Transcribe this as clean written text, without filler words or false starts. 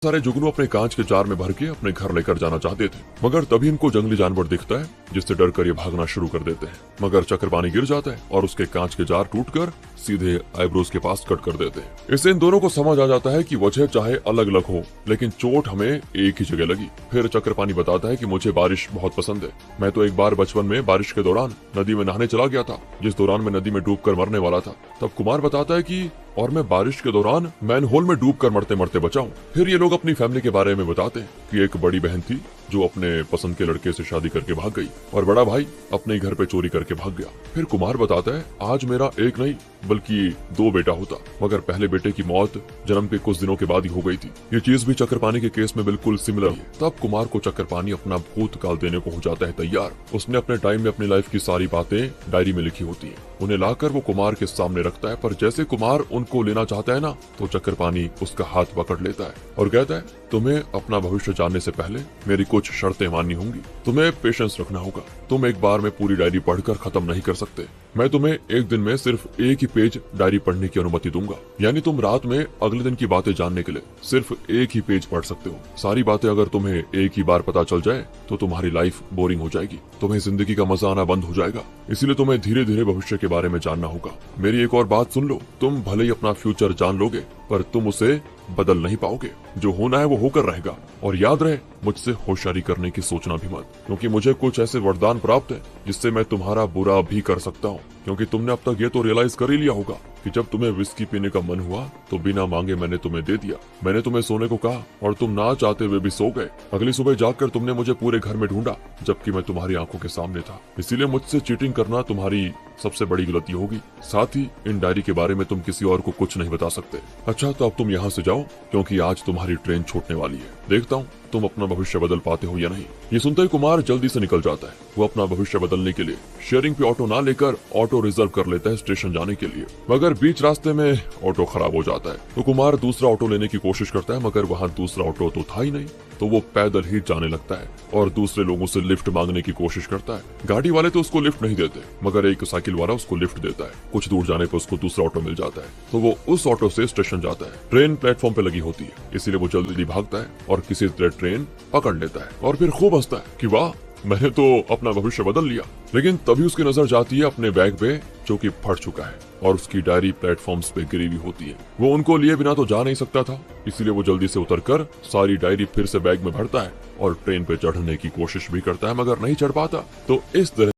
सारे जुगनू अपने कांच के जार में भर के अपने घर लेकर जाना चाहते थे, मगर तभी इनको जंगली जानवर दिखता है जिससे डर कर ये भागना शुरू कर देते हैं। मगर चक्रपाणी गिर जाता है और उसके कांच के जार टूटकर सीधे आईब्रोज के पास कट कर देते हैं। इससे इन दोनों को समझ आ जाता है कि वजह चाहे अलग अलग हो, लेकिन चोट हमें एक ही जगह लगी। फिर चक्रपाणी बताता है कि मुझे बारिश बहुत पसंद है। मैं तो एक बार बचपन में बारिश के दौरान नदी में नहाने चला गया था, जिस दौरान मैं नदी में डूबकर मरने वाला था। तब कुमार बताता है कि और मैं बारिश के दौरान मैनहोल में डूबकर मरते मरते बचा हूं। फिर ये लोग अपनी फैमिली के बारे में बताते हैं कि एक बड़ी बहन थी जो अपने पसंद के लड़के से शादी करके भाग गई और बड़ा भाई अपने घर पे चोरी करके भाग गया। फिर कुमार बताता है, आज मेरा एक नहीं बल्कि 2 बेटा होता, मगर पहले बेटे की मौत जन्म के कुछ दिनों के बाद ही हो गई थी। ये चीज भी चक्रपाणी के केस में बिल्कुल सिमिलर है। तब कुमार को चक्रपाणी अपना भूतकाल देने को हो जाता है तैयार। उसने अपने टाइम में अपनी लाइफ की सारी बातें डायरी में लिखी होती है। उन्हें लाकर वो कुमार के सामने रखता है, पर जैसे कुमार उनको लेना चाहता है ना, तो चक्रपाणी उसका हाथ पकड़ लेता है और कहता है, तुम्हें अपना भविष्य जानने से पहले मेरी कुछ शर्तें माननी होंगी। तुम्हें पेशेंस रखना होगा। तुम एक बार में पूरी डायरी पढ़कर खत्म नहीं कर सकते। मैं तुम्हें एक दिन में सिर्फ एक ही पेज डायरी पढ़ने की अनुमति दूंगा, यानी तुम रात में अगले दिन की बातें जानने के लिए सिर्फ एक ही पेज पढ़ सकते हो। सारी बातें अगर तुम्हें एक ही बार पता चल जाए तो तुम्हारी लाइफ बोरिंग हो जाएगी, तुम्हें जिंदगी का मजा आना बंद हो जाएगा। इसीलिए तुम्हें धीरे धीरे भविष्य के बारे में जानना होगा। मेरी एक और बात सुन लो, तुम भले ही अपना फ्यूचर जान लोगे, पर तुम उसे बदल नहीं पाओगे। जो होना है वो होकर रहेगा। और याद रहे, मुझसे होशियारी करने की सोचना भी मत, क्योंकि मुझे कुछ ऐसे वरदान प्राप्त है जिससे मैं तुम्हारा बुरा भी कर सकता हूँ। क्योंकि तुमने अब तक ये तो रियलाइज कर ही लिया होगा कि जब तुम्हें विस्की पीने का मन हुआ तो बिना मांगे मैंने तुम्हें दे दिया। मैंने तुम्हें सोने को कहा और तुम ना चाहते हुए भी सो गए। अगली सुबह जागकर तुमने मुझे पूरे घर में ढूंढा जबकि मैं तुम्हारी आंखों के सामने था। इसीलिए मुझसे चीटिंग करना तुम्हारी सबसे बड़ी गलती होगी। साथ ही इन डायरी के बारे में तुम किसी और को कुछ नहीं बता सकते। अच्छा, तो अब तुम यहाँ से जाओ, क्योंकि आज तुम्हारी ट्रेन छूटने वाली है। देखता हूँ तुम अपना भविष्य बदल पाते हो या नहीं। ये सुनते ही कुमार जल्दी से निकल जाता है। वो अपना भविष्य बदलने के लिए शेयरिंग पे ऑटो ना लेकर ऑटो रिजर्व कर लेता है स्टेशन जाने के लिए। मगर बीच रास्ते में ऑटो खराब हो जाता है, तो कुमार दूसरा ऑटो लेने की कोशिश करता है, मगर वहाँ दूसरा ऑटो तो था ही नहीं। तो वो पैदल ही जाने लगता है और दूसरे लोगों से लिफ्ट मांगने की कोशिश करता है। गाड़ी वाले तो उसको लिफ्ट नहीं देते, मगर एक साइकिल वाला उसको लिफ्ट देता है। कुछ दूर जाने पर उसको दूसरा ऑटो मिल जाता है, तो वो उस ऑटो से स्टेशन जाता है। ट्रेन प्लेटफॉर्म पे लगी होती है, इसीलिए वो जल्दी भागता है और किसी तरह ट्रेन पकड़ लेता है और फिर खूब हंसता है कि वाह, मैंने तो अपना भविष्य बदल लिया। लेकिन तभी उसकी नजर जाती है अपने बैग पे, जो कि फट चुका है, और उसकी डायरी प्लेटफॉर्म्स पे गिरी हुई होती है। वो उनको लिए बिना तो जा नहीं सकता था, इसीलिए वो जल्दी से उतरकर सारी डायरी फिर से बैग में भरता है और ट्रेन पे चढ़ने की कोशिश भी करता है, मगर नहीं चढ़ पाता। तो इस तरह